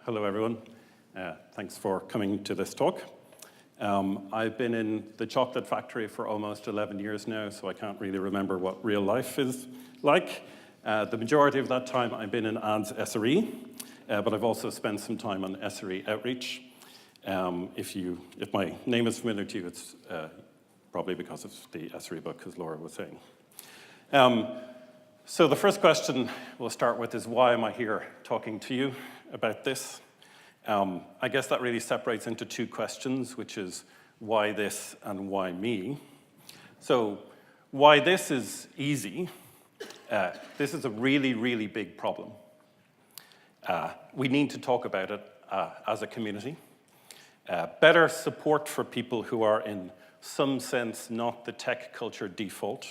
Hello, everyone. Thanks for coming to this talk. I've been in the chocolate factory for almost 11 years now, so I can't really remember what real life is like. The majority of that time I've been in ads SRE, but I've also spent some time on SRE outreach. If my name is familiar to you, it's probably because of the SRE book, as Laura was saying. So the first question we'll start with is, why am I here talking to you about this? I guess that really separates into two questions, which is why this and why me. So why this is easy. This is a really, really big problem. We need to talk about it as a community. Better support for people who are in some sense not the tech culture default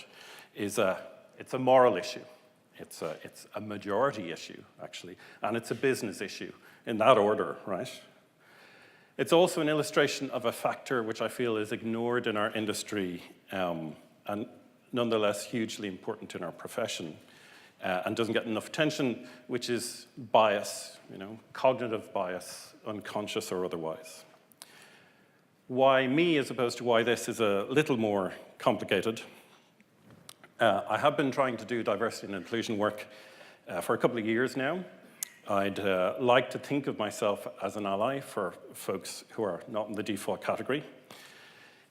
is it's a moral issue. It's a majority issue, actually, and it's a business issue, in that order, right? It's also an illustration of a factor which I feel is ignored in our industry and nonetheless hugely important in our profession and doesn't get enough attention, which is bias, cognitive bias, unconscious or otherwise. Why me as opposed to why this is a little more complicated. I have been trying to do diversity and inclusion work for a couple of years now. I'd like to think of myself as an ally for folks who are not in the default category.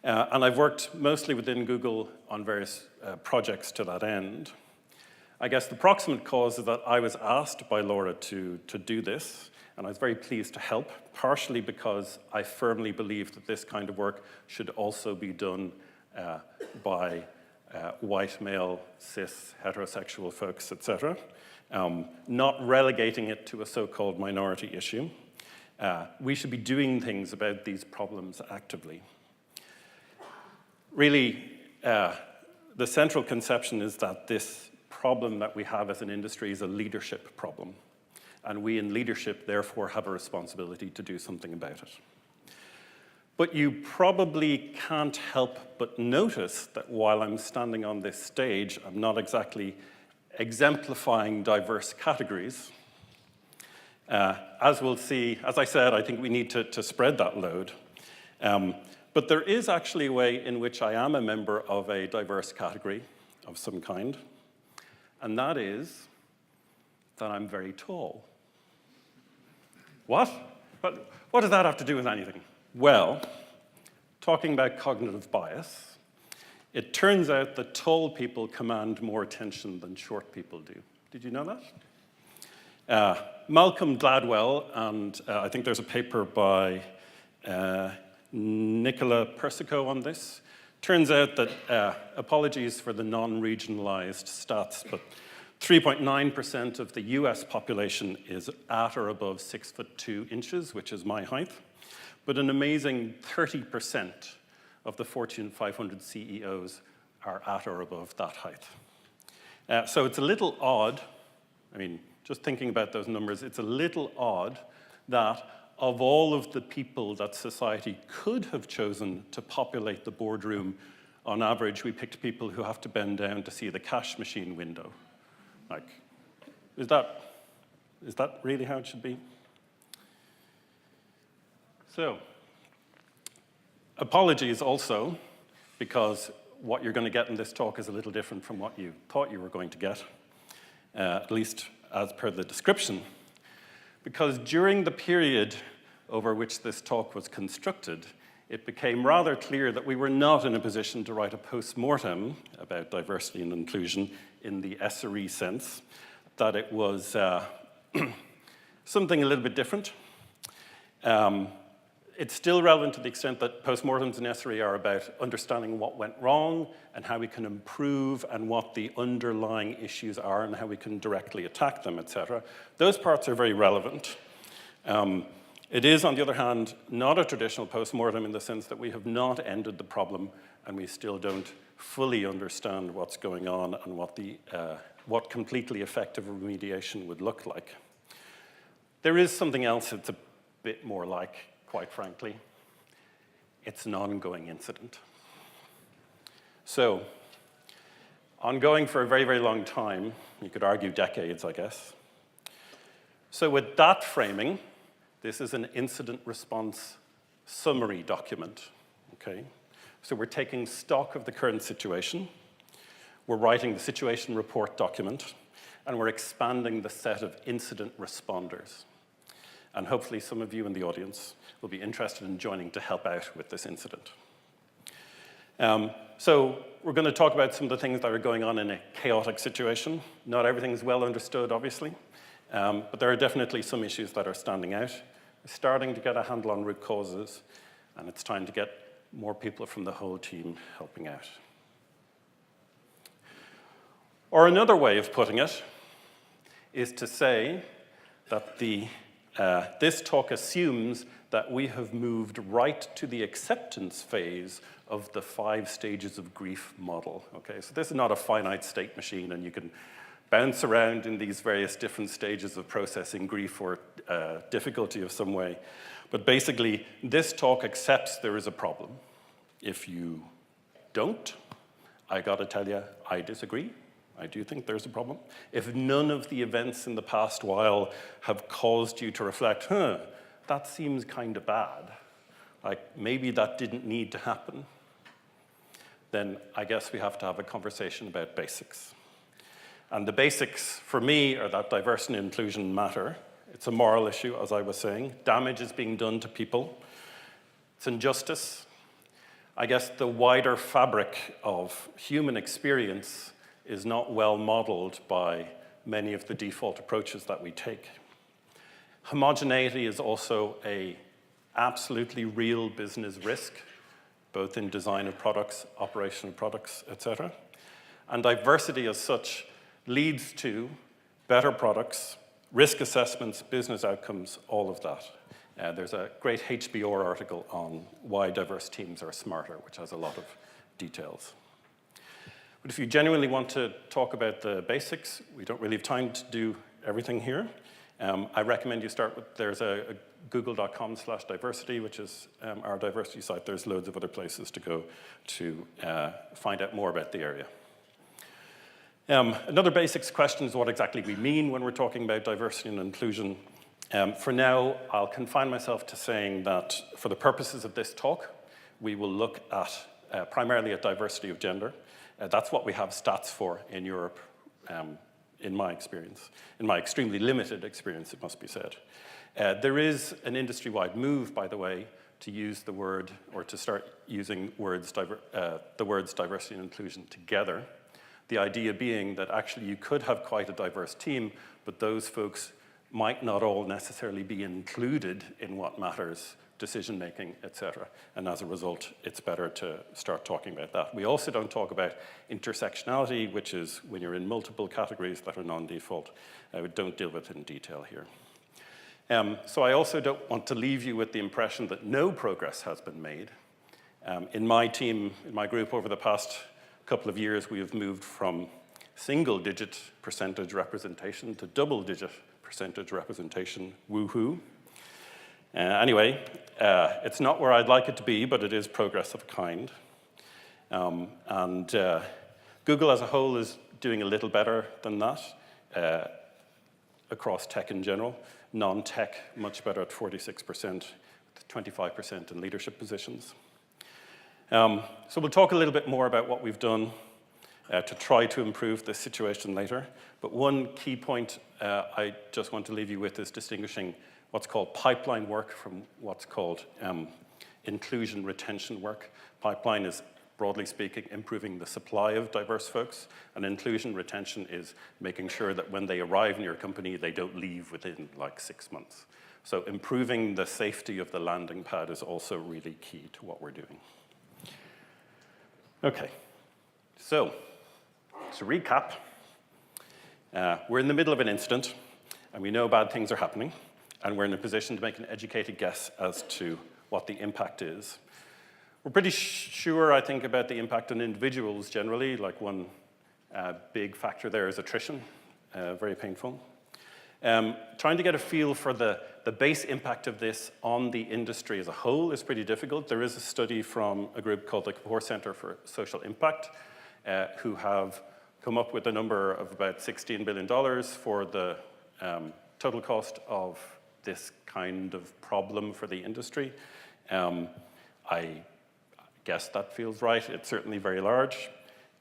And I've worked mostly within Google on various projects to that end. I guess the proximate cause is that I was asked by Laura to do this, and I was very pleased to help, partially because I firmly believe that this kind of work should also be done by white, male, cis, heterosexual folks, etc., not relegating it to a so-called minority issue. We should be doing things about these problems actively. Really, the central conception is that this problem that we have as an industry is a leadership problem, and we in leadership, therefore, have a responsibility to do something about it. But you probably can't help but notice that while I'm standing on this stage, I'm not exactly exemplifying diverse categories. As we'll see, as I said, I think we need to spread that load. But there is actually a way in which I am a member of a diverse category of some kind, and that is that I'm very tall. What? What does that have to do with anything? Well, talking about cognitive bias, it turns out that tall people command more attention than short people do. Did you know that? Malcolm Gladwell, and I think there's a paper by Nicola Persico on this. Turns out that, apologies for the non-regionalized stats, but 3.9% of the US population is at or above 6'2", which is my height. But an amazing 30% of the Fortune 500 CEOs are at or above that height. So it's a little odd, just thinking about those numbers, it's a little odd that of all of the people that society could have chosen to populate the boardroom, on average, we picked people who have to bend down to see the cash machine window. Is that really how it should be? So, apologies also, because what you're going to get in this talk is a little different from what you thought you were going to get, at least as per the description. Because during the period over which this talk was constructed, it became rather clear that we were not in a position to write a postmortem about diversity and inclusion in the SRE sense, that it was something a little bit different. It's still relevant to the extent that postmortems in SRE are about understanding what went wrong and how we can improve and what the underlying issues are and how we can directly attack them, etc. Those parts are very relevant. It is, on the other hand, not a traditional postmortem in the sense that we have not ended the problem and we still don't fully understand what's going on and what completely effective remediation would look like. There is something else that's a bit more like, quite frankly. It's an ongoing incident. So, ongoing for a very, very long time, you could argue decades, I guess. So with that framing, This is an incident response summary document, okay? So we're taking stock of the current situation, we're writing the situation report document, and we're expanding the set of incident responders. And hopefully some of you in the audience will be interested in joining to help out with this incident. So we're going to talk about some of the things that are going on in a chaotic situation. Not everything's well understood, obviously, but there are definitely some issues that are standing out. We're starting to get a handle on root causes, and it's time to get more people from the whole team helping out. Or another way of putting it is to say that this talk assumes that we have moved right to the acceptance phase of the 5 stages of grief model. Okay, so this is not a finite state machine, and you can bounce around in these various different stages of processing grief or difficulty of some way. But basically, this talk accepts there is a problem. If you don't, I gotta tell you, I disagree. I do think there's a problem. If none of the events in the past while have caused you to reflect, that seems kind of bad, like maybe that didn't need to happen, then I guess we have to have a conversation about basics. And the basics, for me, are that diversity and inclusion matter. It's a moral issue, as I was saying. Damage is being done to people. It's injustice. I guess the wider fabric of human experience is not well modeled by many of the default approaches that we take. Homogeneity is also an absolutely real business risk, both in design of products, operation of products, etc. And diversity as such leads to better products, risk assessments, business outcomes, all of that. There's a great HBO article on why diverse teams are smarter, which has a lot of details. But if you genuinely want to talk about the basics, we don't really have time to do everything here. I recommend you start with, there's a google.com/diversity, which is our diversity site. There's loads of other places to go to find out more about the area. Another basics question is what exactly we mean when we're talking about diversity and inclusion. For now, I'll confine myself to saying that for the purposes of this talk, we will look at primarily at diversity of gender. That's what we have stats for in Europe, in my experience. In my extremely limited experience, it must be said. There is an industry-wide move, by the way, to use the word, or to start using the words diversity and inclusion together. The idea being that actually you could have quite a diverse team, but those folks might not all necessarily be included in what matters, decision-making, etc. And as a result, it's better to start talking about that. We also don't talk about intersectionality, which is when you're in multiple categories that are non-default. We don't deal with it in detail here. So I also don't want to leave you with the impression that no progress has been made. In my team, in my group over the past couple of years, we have moved from single-digit percentage representation to double-digit percentage representation. Woohoo. Anyway, it's not where I'd like it to be, but it is progress of a kind. Google as a whole is doing a little better than that across tech in general. Non-tech, much better at 46%, 25% in leadership positions. So we'll talk a little bit more about what we've done to try to improve this situation later. But one key point I just want to leave you with is distinguishing what's called pipeline work from what's called inclusion retention work. Pipeline is, broadly speaking, improving the supply of diverse folks, and inclusion retention is making sure that when they arrive in your company, they don't leave within like 6 months. So improving the safety of the landing pad is also really key to what we're doing. Okay, so to recap, we're in the middle of an incident, and we know bad things are happening, and we're in a position to make an educated guess as to what the impact is. We're pretty sure, I think, about the impact on individuals generally. Like one big factor there is attrition, very painful. Trying to get a feel for the base impact of this on the industry as a whole is pretty difficult. There is a study from a group called the Core Center for Social Impact, who have come up with a number of about $16 billion for the total cost of this kind of problem for the industry. I guess that feels right. It's certainly very large.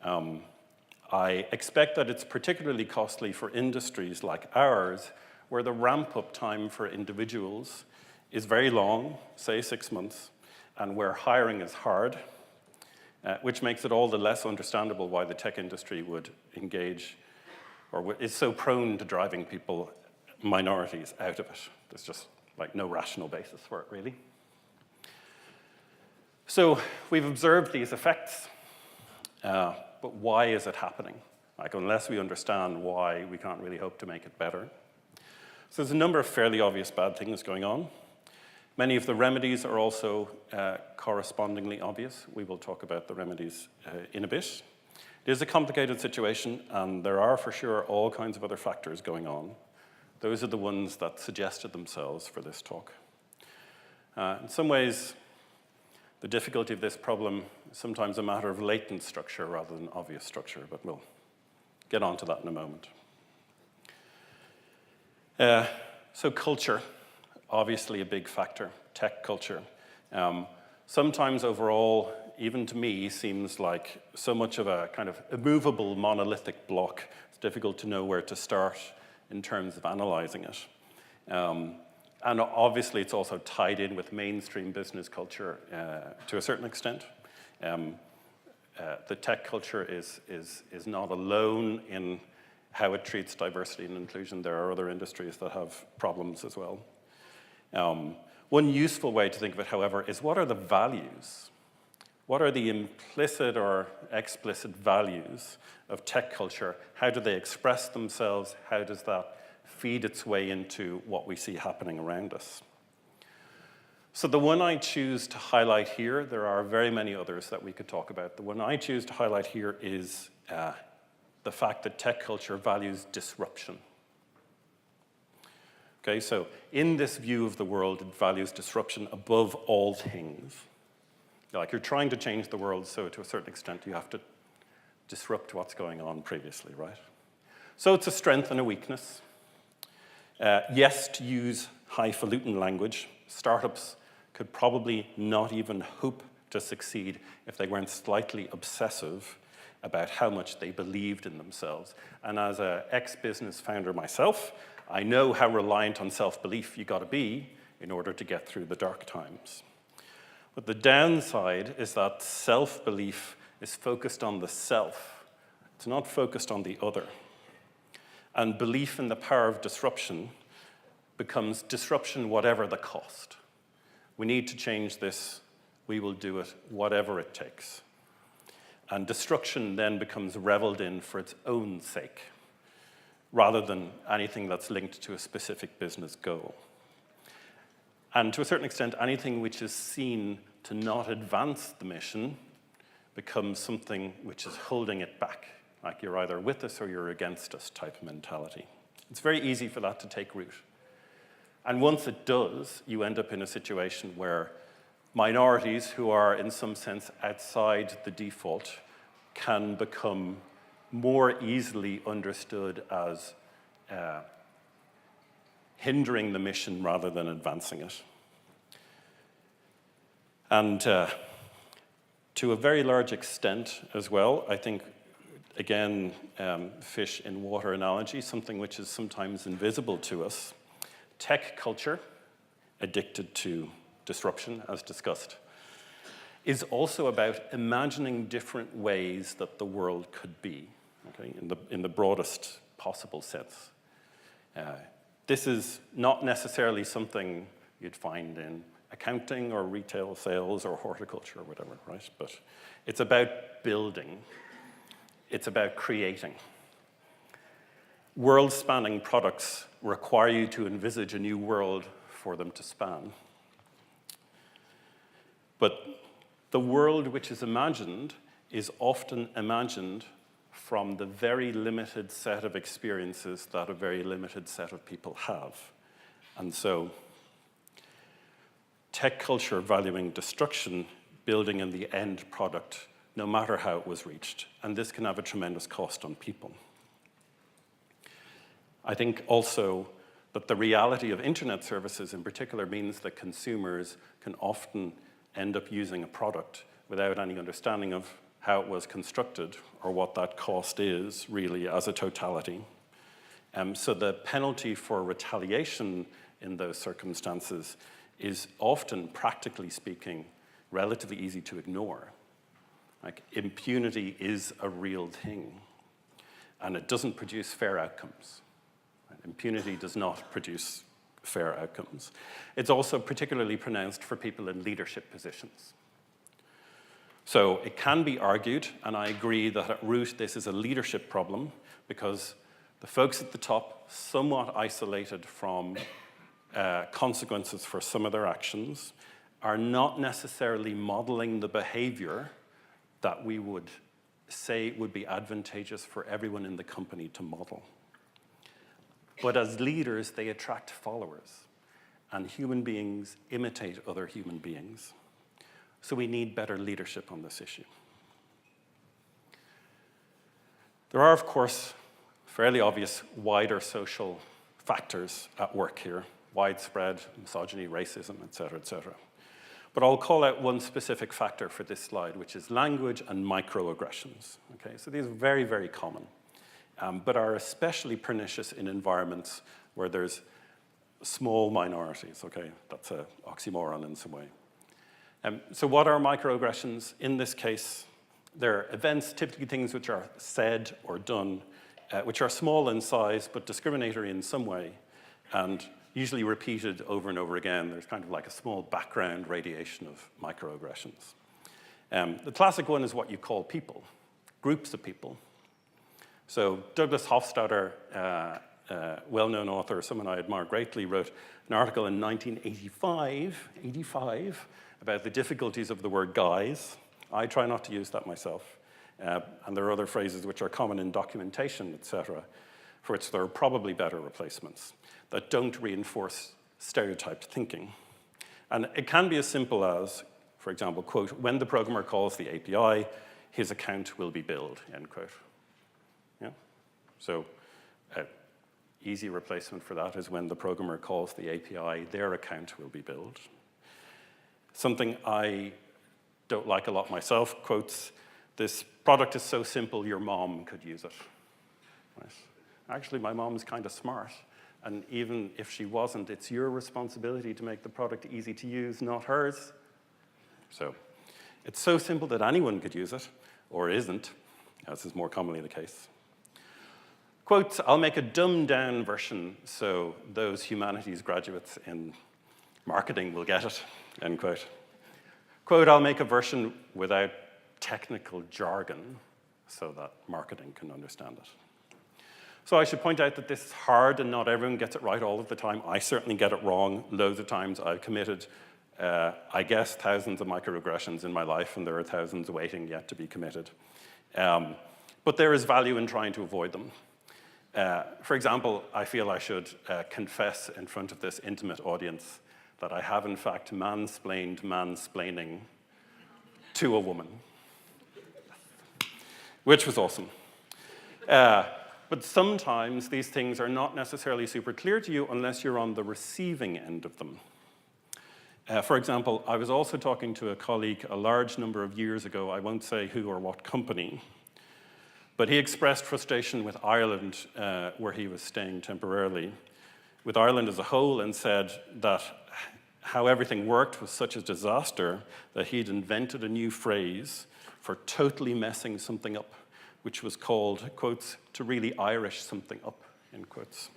I expect that it's particularly costly for industries like ours, where the ramp-up time for individuals is very long, say 6 months, and where hiring is hard, which makes it all the less understandable why the tech industry would engage or is so prone to driving people, minorities, out of it. There's just like no rational basis for it, really. So we've observed these effects, but why is it happening? Like, unless we understand why, we can't really hope to make it better. So there's a number of fairly obvious bad things going on. Many of the remedies are also correspondingly obvious. We will talk about the remedies in a bit. It is a complicated situation, and there are for sure all kinds of other factors going on. Those are the ones that suggested themselves for this talk. In some ways, the difficulty of this problem is sometimes a matter of latent structure rather than obvious structure, but we'll get on to that in a moment. So culture, obviously a big factor, tech culture. Sometimes overall, even to me, seems like so much of a kind of immovable monolithic block. It's difficult to know where to start in terms of analysing it. And obviously, it's also tied in with mainstream business culture to a certain extent. The tech culture is not alone in how it treats diversity and inclusion. There are other industries that have problems as well. One useful way to think of it, however, is what are the values? What are the implicit or explicit values of tech culture? How do they express themselves? How does that feed its way into what we see happening around us? So the one I choose to highlight here, there are very many others that we could talk about. The one I choose to highlight here is the fact that tech culture values disruption. Okay, so in this view of the world, it values disruption above all things. Like, you're trying to change the world, so to a certain extent, you have to disrupt what's going on previously, right? So it's a strength and a weakness. Yes, to use highfalutin language, startups could probably not even hope to succeed if they weren't slightly obsessive about how much they believed in themselves. And as an ex-business founder myself, I know how reliant on self-belief you gotta be in order to get through the dark times. But the downside is that self-belief is focused on the self. It's not focused on the other. And belief in the power of disruption becomes disruption whatever the cost. We need to change this. We will do it whatever it takes. And destruction then becomes reveled in for its own sake, rather than anything that's linked to a specific business goal. And to a certain extent, anything which is seen to not advance the mission becomes something which is holding it back, like you're either with us or you're against us type of mentality. It's very easy for that to take root. And once it does, you end up in a situation where minorities who are in some sense outside the default can become more easily understood as hindering the mission rather than advancing it. And to a very large extent as well, I think, again, fish in water analogy, something which is sometimes invisible to us, tech culture, addicted to disruption, as discussed, is also about imagining different ways that the world could be, okay, in the broadest possible sense. This is not necessarily something you'd find in accounting or retail sales or horticulture or whatever, right? But it's about building. It's about creating. World-spanning products require you to envisage a new world for them to span. But the world which is imagined is often imagined from the very limited set of experiences that a very limited set of people have. And so tech culture valuing destruction, building in the end product, no matter how it was reached. And this can have a tremendous cost on people. I think also But the reality of internet services in particular means that consumers can often end up using a product without any understanding of how it was constructed or what that cost is really as a totality. So the penalty for retaliation in those circumstances is often, practically speaking, relatively easy to ignore. Like, impunity is a real thing, and it doesn't produce fair outcomes. Impunity does not produce fair outcomes. It's also particularly pronounced for people in leadership positions. So it can be argued, and I agree, that at root this is a leadership problem because the folks at the top, somewhat isolated from consequences for some of their actions, are not necessarily modeling the behavior that we would say would be advantageous for everyone in the company to model. But as leaders, they attract followers, and human beings imitate other human beings. So we need better leadership on this issue. There are, of course, fairly obvious wider social factors at work here: widespread misogyny, racism, et cetera, et cetera. But I'll call out one specific factor for this slide, which is language and microaggressions. Okay, so these are very, very common, but are especially pernicious in environments where there's small minorities. Okay, that's an oxymoron in some way. So what are microaggressions? In this case, they're events, typically things which are said or done, which are small in size but discriminatory in some way, and usually repeated over and over again. There's kind of like a small background radiation of microaggressions. The classic one is what you call people, groups of people. So Douglas Hofstadter, well-known author, someone I admire greatly, wrote an article in 1985 about the difficulties of the word guys. I try not to use that myself. And there are other phrases which are common in documentation, et cetera, for which there are probably better replacements that don't reinforce stereotyped thinking. And it can be as simple as, for example, quote, when the programmer calls the API, his account will be billed, end quote. Yeah? So easy replacement for that is when the programmer calls the API, their account will be billed. Something I don't like a lot myself, quotes, this product is so simple your mom could use it. Right? Actually, my mom's kind of smart. And even if she wasn't, it's your responsibility to make the product easy to use, not hers. So it's so simple that anyone could use it, or isn't, as is more commonly the case. Quote, I'll make a dumbed-down version so those humanities graduates in marketing will get it, end quote. Quote, I'll make a version without technical jargon so that marketing can understand it. So I should point out that this is hard and not everyone gets it right all of the time. I certainly get it wrong loads of times. I've committed, I guess, thousands of microaggressions in my life, and there are thousands waiting yet to be committed. But there is value in trying to avoid them. For example, I feel I should confess in front of this intimate audience that I have, in fact, mansplained mansplaining to a woman, which was awesome. But sometimes these things are not necessarily super clear to you unless you're on the receiving end of them. For example, I was also talking to a colleague a large number of years ago, I won't say who or what company, but he expressed frustration with Ireland, where he was staying temporarily, with Ireland as a whole, and said that how everything worked was such a disaster that he'd invented a new phrase for totally messing something up, which was called, quotes, to really Irish something up, end quotes.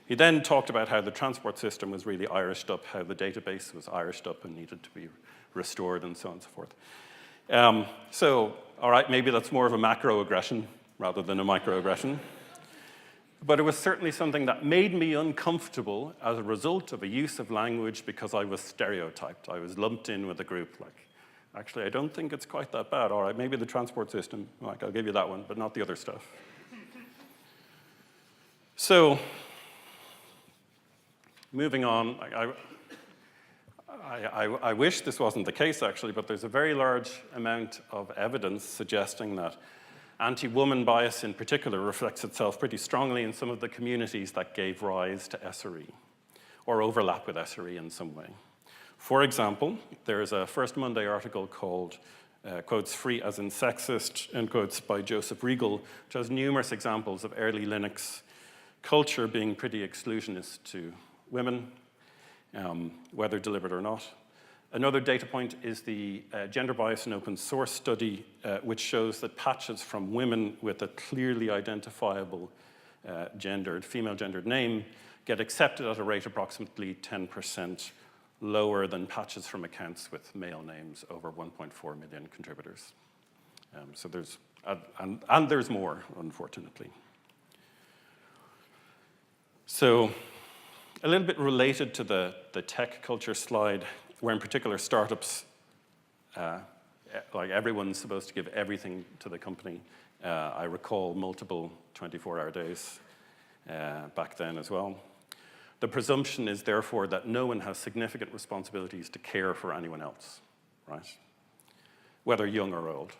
He then talked about how the transport system was really Irished up, how the database was Irished up and needed to be restored, and so on and so forth. So, all right, maybe that's more of a macroaggression rather than a microaggression. But it was certainly something that made me uncomfortable as a result of a use of language because I was stereotyped. I was lumped in with a group like, actually, I don't think it's quite that bad. All right, maybe the transport system, like, I'll give you that one, but not the other stuff. So, moving on, I wish this wasn't the case, actually, but there's a very large amount of evidence suggesting that Anti-woman bias in particular reflects itself pretty strongly in some of the communities that gave rise to SRE, or overlap with SRE in some way. For example, there is a First Monday article called, quotes, "Free as in sexist," end quotes, by Joseph Regal, which has numerous examples of early Linux culture being pretty exclusionist to women, whether deliberate or not. Another data point is the gender bias in open source study, which shows that patches from women with a clearly identifiable female gendered name get accepted at a rate approximately 10% lower than patches from accounts with male names over 1.4 million contributors. So there's, and there's more, unfortunately. So a little bit related to the tech culture slide, where in particular startups, like everyone's supposed to give everything to the company. I recall multiple 24-hour days back then as well. The presumption is therefore that no one has significant responsibilities to care for anyone else, right? Whether young or old.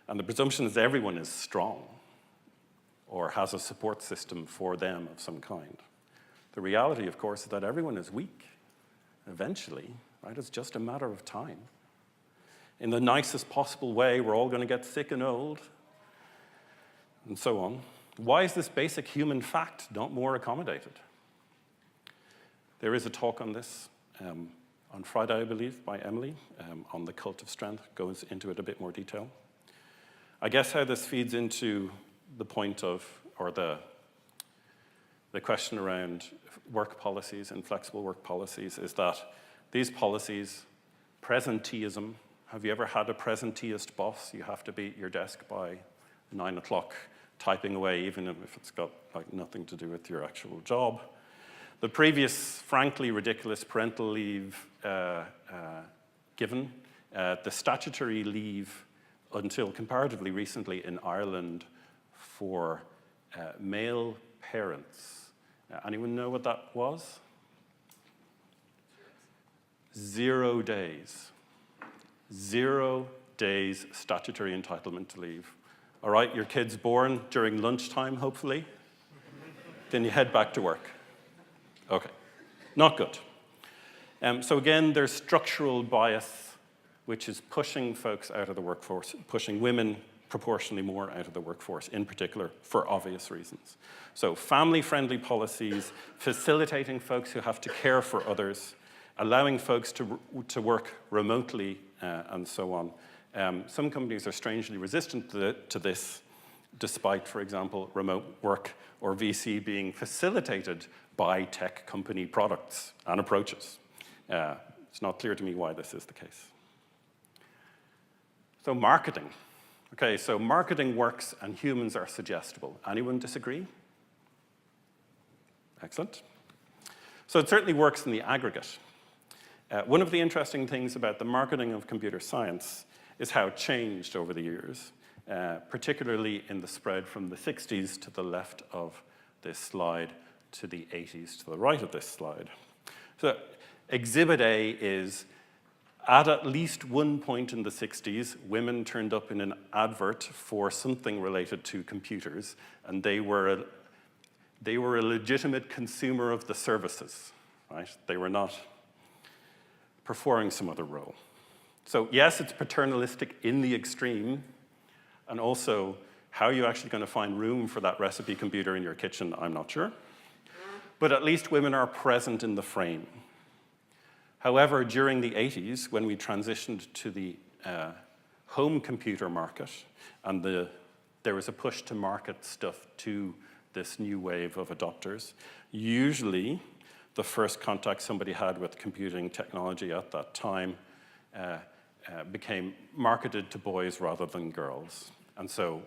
And the presumption is everyone is strong or has a support system for them of some kind. The reality, of course, is that everyone is weak. Eventually, right? It's just a matter of time. In the nicest possible way, we're all going to get sick and old, and so on. Why is this basic human fact not more accommodated? There is a talk on this on Friday, I believe, by Emily, on the cult of strength. Goes into it a bit more detail. I guess how this feeds into the point of, or the question around work policies and flexible work policies is that these policies, presenteeism, have you ever had a presenteeist boss? You have to be at your desk by 9 o'clock typing away, even if it's got like nothing to do with your actual job. The previous, frankly, ridiculous parental leave given, the statutory leave until comparatively recently in Ireland for male parents. Anyone know what that was? 0 days. 0 days statutory entitlement to leave. All right, your kid's born during lunchtime, hopefully. Then you head back to work. Okay, not good. So again, there's structural bias, which is pushing folks out of the workforce, pushing women proportionally more out of the workforce, in particular, for obvious reasons. So family-friendly policies, facilitating folks who have to care for others, allowing folks to work remotely, and so on. Some companies are strangely resistant to this, despite, for example, remote work or VC being facilitated by tech company products and approaches. It's not clear to me why this is the case. So marketing. Okay, so marketing works and humans are suggestible. Anyone disagree? Excellent. So it certainly works in the aggregate. One of the interesting things about the marketing of computer science is how it changed over the years, particularly in the spread from the 60s to the left of this slide to the 80s to the right of this slide. So Exhibit A is, at least one point in the 60s, women turned up in an advert for something related to computers, and they were a legitimate consumer of the services, right? They were not performing some other role. So yes, it's paternalistic in the extreme, and also how are you actually going to find room for that recipe computer in your kitchen, I'm not sure. But at least women are present in the frame. However, during the 80s, when we transitioned to the home computer market, and there was a push to market stuff to this new wave of adopters, usually the first contact somebody had with computing technology at that time became marketed to boys rather than girls. And so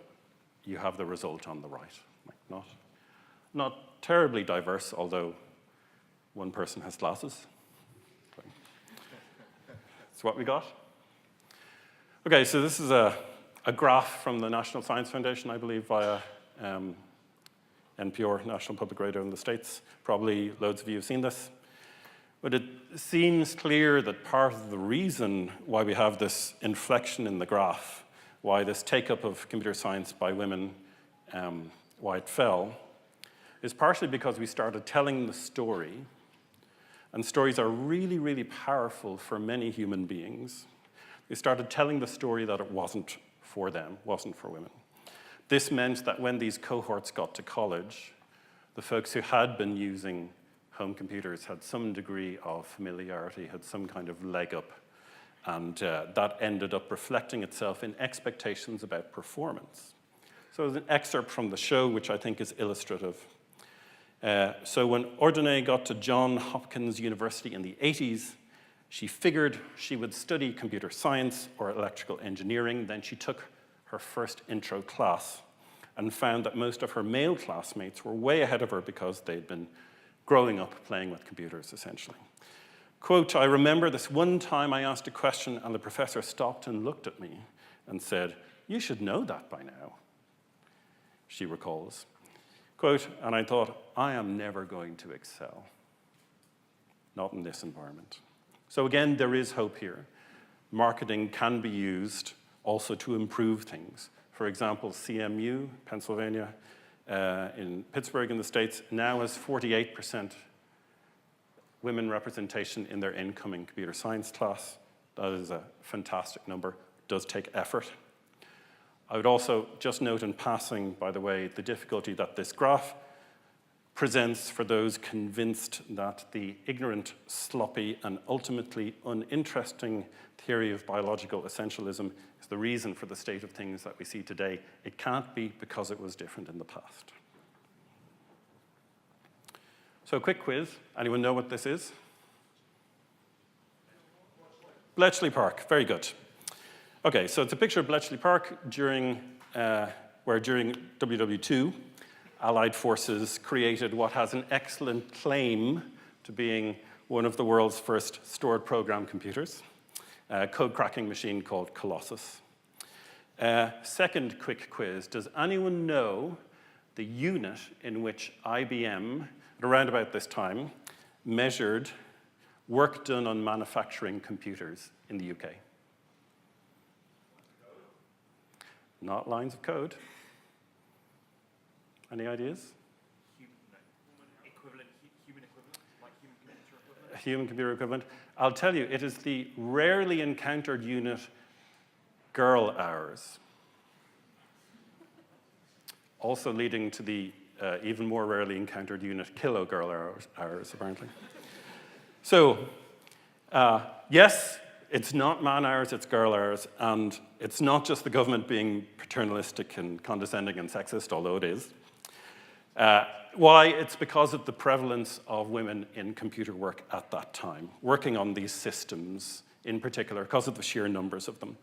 you have the result on the right. Like not terribly diverse, although one person has glasses. That's what we got. Okay, so this is a graph from the National Science Foundation, I believe, via NPR, National Public Radio in the States. Probably loads of you have seen this. But it seems clear that part of the reason why we have this inflection in the graph why this take-up of computer science by women, why it fell, is partially because we started telling the story, and stories are really, really powerful for many human beings. We started telling the story that it wasn't for them, wasn't for women. This meant that when these cohorts got to college, the folks who had been using home computers had some degree of familiarity, had some kind of leg up, and that ended up reflecting itself in expectations about performance. So there's an excerpt from the show, which I think is illustrative. So when Ordonez got to Johns Hopkins University in the 80s, she figured she would study computer science or electrical engineering. Then she took her first intro class and found that most of her male classmates were way ahead of her because they'd been growing up playing with computers, essentially. Quote, "I remember this one time I asked a question and the professor stopped and looked at me and said, 'You should know that by now,'" she recalls. Quote, "And I thought, I am never going to excel. Not in this environment." So again, there is hope here. Marketing can be used also to improve things. For example, CMU, Pennsylvania, in Pittsburgh in the States, now has 48% women representation in their incoming computer science class. That is a fantastic number. It does take effort. I would also just note in passing, by the way, the difficulty that this graph presents for those convinced that the ignorant, sloppy, and ultimately uninteresting theory of biological essentialism is the reason for the state of things that we see today. It can't be, because it was different in the past. So, quick quiz. Anyone know what this is? Bletchley Park. Very good. Okay, so it's a picture of Bletchley Park where during WW2, Allied forces created what has an excellent claim to being one of the world's first stored program computers, a code cracking machine called Colossus. Second quick quiz. Does anyone know the unit in which IBM, at around about this time, measured work done on manufacturing computers in the UK? Not lines of code. Any ideas? Human equivalent, like human computer equivalent? Human computer equivalent. I'll tell you, it is the rarely encountered unit girl hours. Also leading to the even more rarely encountered unit kilo girl hours, apparently. So, yes, it's not man hours, it's girl hours, and it's not just the government being paternalistic and condescending and sexist, although it is. Why? It's because of the prevalence of women in computer work at that time, working on these systems in particular, because of the sheer numbers of them.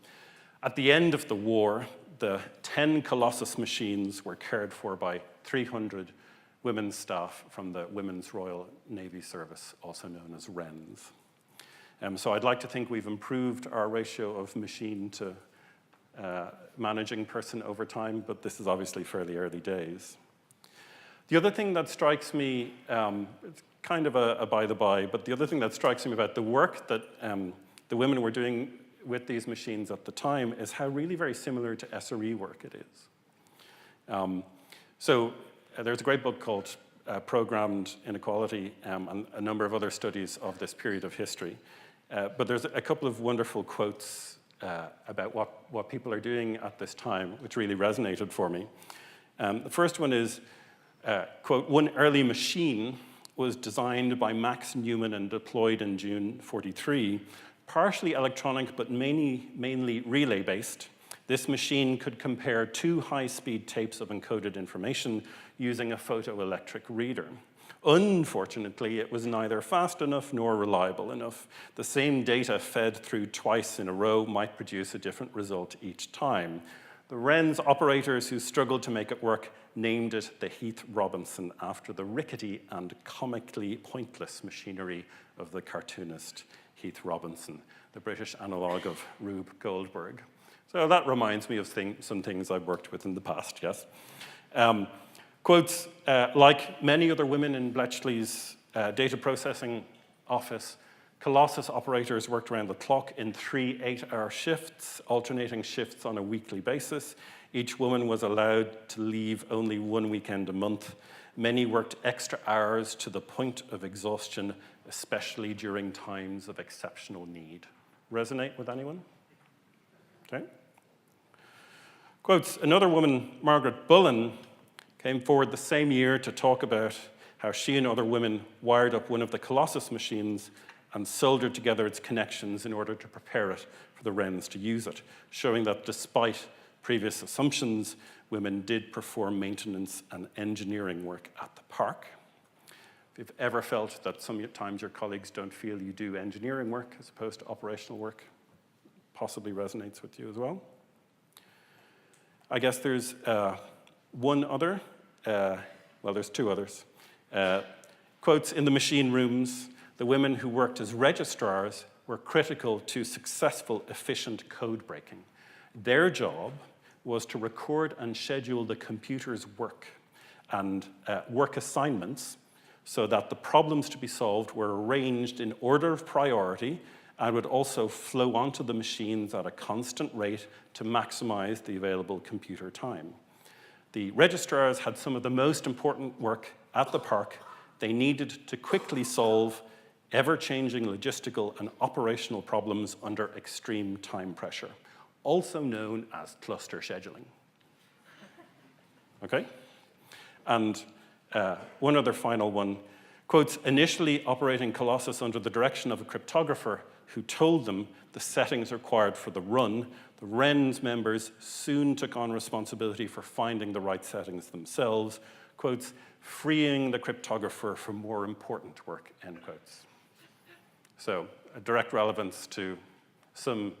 At the end of the war, the 10 Colossus machines were cared for by 300 women's staff from the Women's Royal Navy Service, also known as WRENS. So I'd like to think we've improved our ratio of machine to managing person over time, but this is obviously fairly early days. The other thing that strikes me, it's kind of a by the by, but the other thing that strikes me about the work that the women were doing with these machines at the time is how really very similar to SRE work it is. There's a great book called Programmed Inequality and a number of other studies of this period of history. But there's a couple of wonderful quotes about what people are doing at this time, which really resonated for me. The first one is, quote, "One early machine was designed by Max Newman and deployed in June 1943, partially electronic but mainly relay-based. This machine could compare two high-speed tapes of encoded information using a photoelectric reader. Unfortunately, it was neither fast enough nor reliable enough. The same data fed through twice in a row might produce a different result each time. The WRENS operators who struggled to make it work named it the Heath Robinson after the rickety and comically pointless machinery of the cartoonist Heath Robinson, the British analogue of Rube Goldberg." So that reminds me of some things I've worked with in the past, yes? Quotes, like many other women in Bletchley's data processing office, Colossus operators worked around the clock in 3 8-hour shifts, alternating shifts on a weekly basis. Each woman was allowed to leave only 1 weekend a month. Many worked extra hours to the point of exhaustion, especially during times of exceptional need. Resonate with anyone? Okay. Quotes, another woman, Margaret Bullen, came forward the same year to talk about how she and other women wired up one of the Colossus machines and soldered together its connections in order to prepare it for the Wrens to use it, showing that despite previous assumptions, women did perform maintenance and engineering work at the park. If you've ever felt that sometimes your colleagues don't feel you do engineering work as opposed to operational work, possibly resonates with you as well. I guess there's one other, well, there's 2 others. Quotes, in the machine rooms, the women who worked as registrars were critical to successful, efficient code breaking. Their job was to record and schedule the computer's work and work assignments so that the problems to be solved were arranged in order of priority and would also flow onto the machines at a constant rate to maximize the available computer time. The registrars had some of the most important work at the park. They needed to quickly solve ever-changing logistical and operational problems under extreme time pressure, also known as cluster scheduling. Okay? And one other final one, quotes, initially operating Colossus under the direction of a cryptographer who told them the settings required for the run, the Wrens members soon took on responsibility for finding the right settings themselves, quotes, freeing the cryptographer for more important work, end quotes. So a direct relevance to some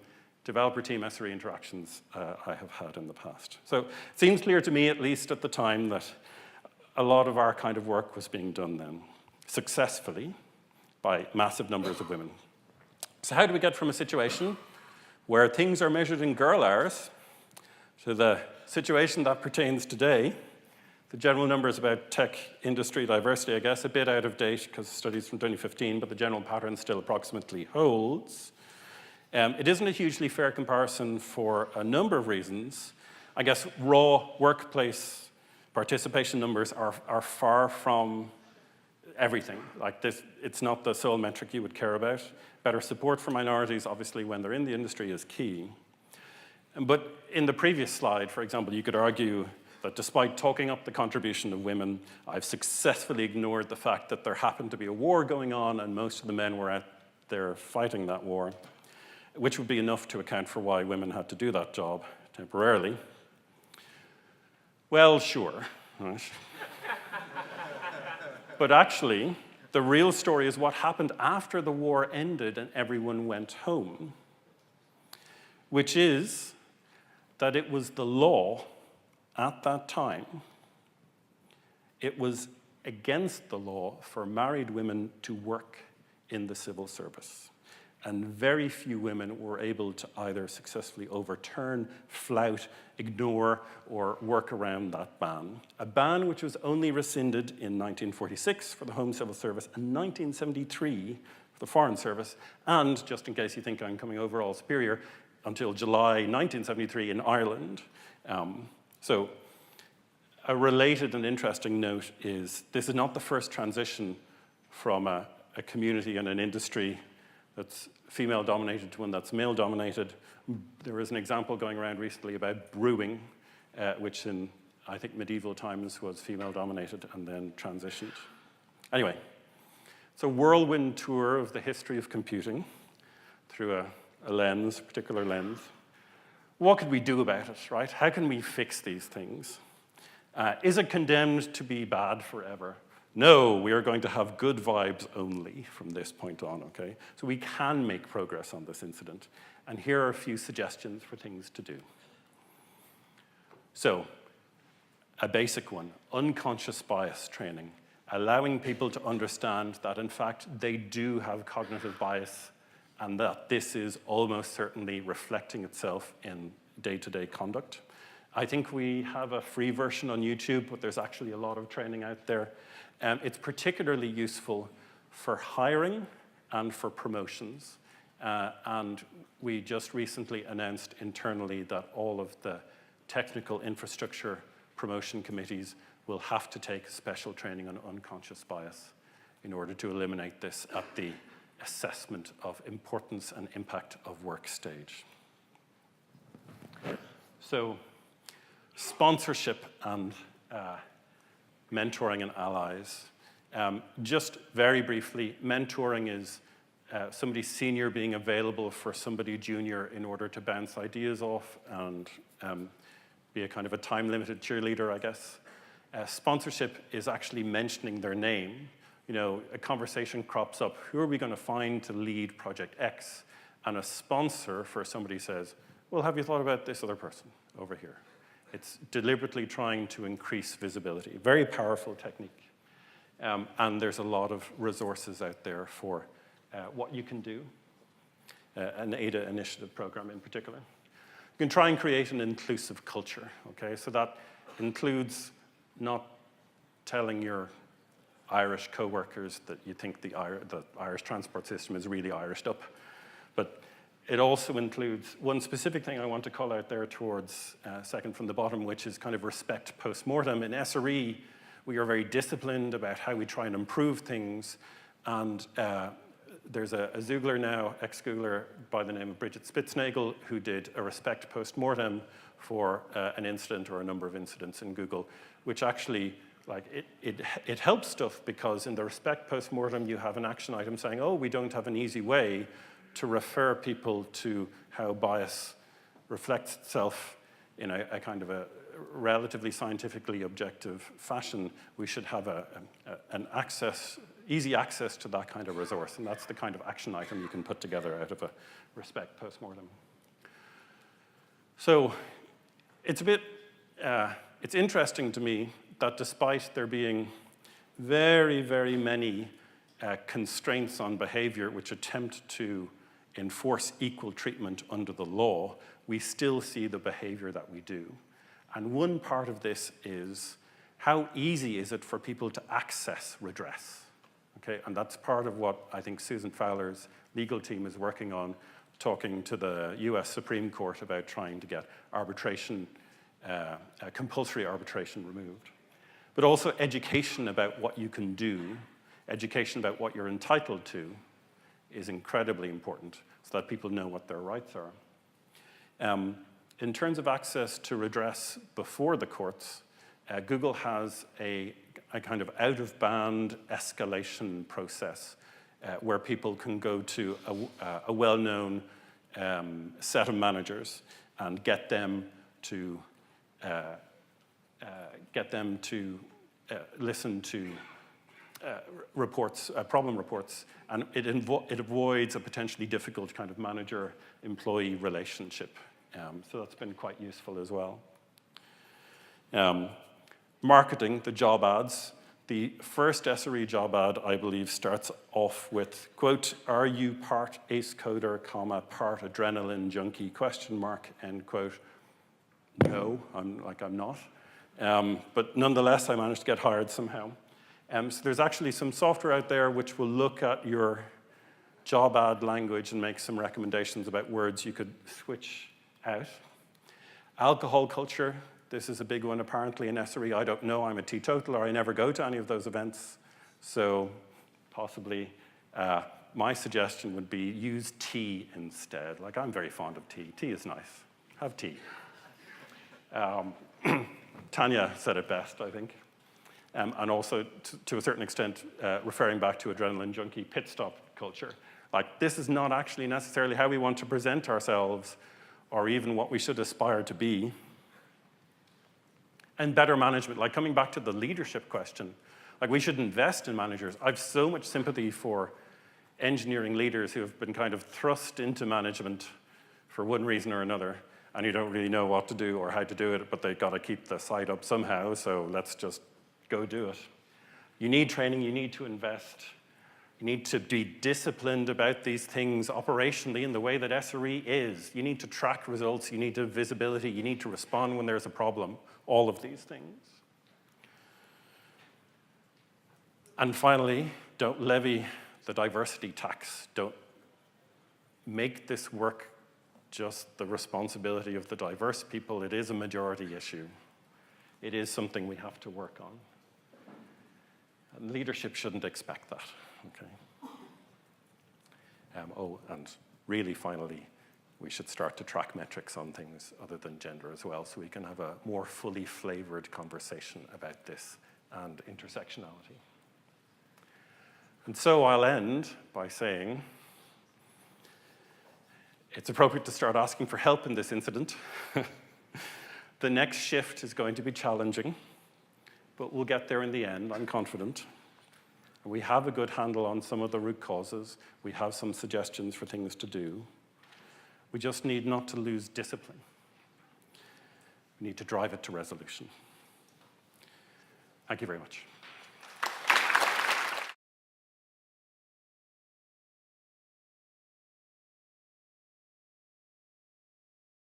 developer team SRE interactions I have had in the past. So it seems clear to me, at least at the time, that a lot of our kind of work was being done then, successfully, by massive numbers of women. So how do we get from a situation where things are measured in girl hours to the situation that pertains today? The general numbers about tech industry diversity, I guess, a bit out of date because studies from 2015, but the general pattern still approximately holds. It isn't a hugely fair comparison for a number of reasons. I guess raw workplace participation numbers are far from everything. Like this, it's not the sole metric you would care about. Better support for minorities, obviously, when they're in the industry is key. But in the previous slide, for example, you could argue that despite talking up the contribution of women, I've successfully ignored the fact that there happened to be a war going on and most of the men were out there fighting that war, which would be enough to account for why women had to do that job temporarily. Well, sure. Right? But actually, the real story is what happened after the war ended and everyone went home, which is that it was the law at that time. It was against the law for married women to work in the civil service. And very few women were able to either successfully overturn, flout, ignore, or work around that ban. A ban which was only rescinded in 1946 for the Home Civil Service and 1973 for the Foreign Service, and, just in case you think I'm coming over all superior, until July 1973 in Ireland. So a related and interesting note is this is not the first transition from a community and an industry that's female-dominated to one that's male-dominated. There was an example going around recently about brewing, which in, I think, medieval times was female-dominated and then transitioned. Anyway, it's a whirlwind tour of the history of computing through a lens, a particular lens. What could we do about it, right? How can we fix these things? Is it condemned to be bad forever? No, we are going to have good vibes only from this point on, okay? So we can make progress on this incident. And here are a few suggestions for things to do. So, a basic one, unconscious bias training, allowing people to understand that, in fact, they do have cognitive bias and that this is almost certainly reflecting itself in day-to-day conduct. I think we have a free version on YouTube, but there's actually a lot of training out there. It's particularly useful for hiring and for promotions. And we just recently announced internally that all of the technical infrastructure promotion committees will have to take special training on unconscious bias in order to eliminate this at the assessment of importance and impact of work stage. So, sponsorship and mentoring and allies. Just very briefly, mentoring is somebody senior being available for somebody junior in order to bounce ideas off and be a kind of a time-limited cheerleader, I guess. Sponsorship is actually mentioning their name. You know, a conversation crops up. Who are we going to find to lead Project X? And a sponsor for somebody says, well, have you thought about this other person over here? It's deliberately trying to increase visibility. Very powerful technique. And there's a lot of resources out there for what you can do. An ADA initiative program in particular. You can try and create an inclusive culture, okay? So that includes not telling your Irish co-workers that you think the Irish transport system is really Irished up. But it also includes one specific thing I want to call out there towards second from the bottom, which is kind of respect post-mortem. In SRE, we are very disciplined about how we try and improve things. And there's a Zoogler now, ex-Googler, by the name of Bridget Spitznagel, who did a respect post-mortem for an incident or a number of incidents in Google, which actually, like, it helps stuff because in the respect post-mortem, you have an action item saying, oh, we don't have an easy way to refer people to how bias reflects itself in a kind of a relatively scientifically objective fashion. We should have an easy access to that kind of resource, and that's the kind of action item you can put together out of a respect post-mortem. So it's it's interesting to me that despite there being very, very many constraints on behavior which attempt to enforce equal treatment under the law, we still see the behavior that we do. And one part of this is how easy is it for people to access redress? Okay, and that's part of what I think Susan Fowler's legal team is working on, talking to the US Supreme Court about trying to get arbitration, compulsory arbitration removed. But also education about what you can do, education about what you're entitled to is incredibly important so that people know what their rights are. In terms of access to redress before the courts, Google has a kind of out-of-band escalation process where people can go to a well-known set of managers and get them to listen to problem reports, and it avoids a potentially difficult kind of manager-employee relationship. So that's been quite useful as well. Marketing, the job ads. The first SRE job ad, I believe, starts off with, quote, are you part ace coder, comma, part adrenaline junkie, question mark, end quote. No, I'm not. But nonetheless, I managed to get hired somehow. So there's actually some software out there which will look at your job ad language and make some recommendations about words you could switch out. Alcohol culture. This is a big one apparently in SRE. I don't know, I'm a teetotaler. I never go to any of those events. So possibly my suggestion would be use tea instead. Like, I'm very fond of tea. Tea is nice. Have tea. Tanya said it best, I think. And also, to a certain extent, referring back to adrenaline junkie pit stop culture. Like, this is not actually necessarily how we want to present ourselves or even what we should aspire to be. And better management, like coming back to the leadership question, like we should invest in managers. I have so much sympathy for engineering leaders who have been kind of thrust into management for one reason or another, and you don't really know what to do or how to do it, but they've got to keep the site up somehow, so let's just go do it. You need training, you need to invest. You need to be disciplined about these things operationally in the way that SRE is. You need to track results, you need to have visibility, you need to respond when there's a problem, all of these things. And finally, don't levy the diversity tax. Don't make this work just the responsibility of the diverse people. It is a majority issue. It is something we have to work on. And leadership shouldn't expect that, okay? And really, finally, we should start to track metrics on things other than gender as well, so we can have a more fully flavored conversation about this and intersectionality. And so I'll end by saying it's appropriate to start asking for help in this incident. The next shift is going to be challenging, but we'll get there in the end, I'm confident. We have a good handle on some of the root causes. We have some suggestions for things to do. We just need not to lose discipline. We need to drive it to resolution. Thank you very much.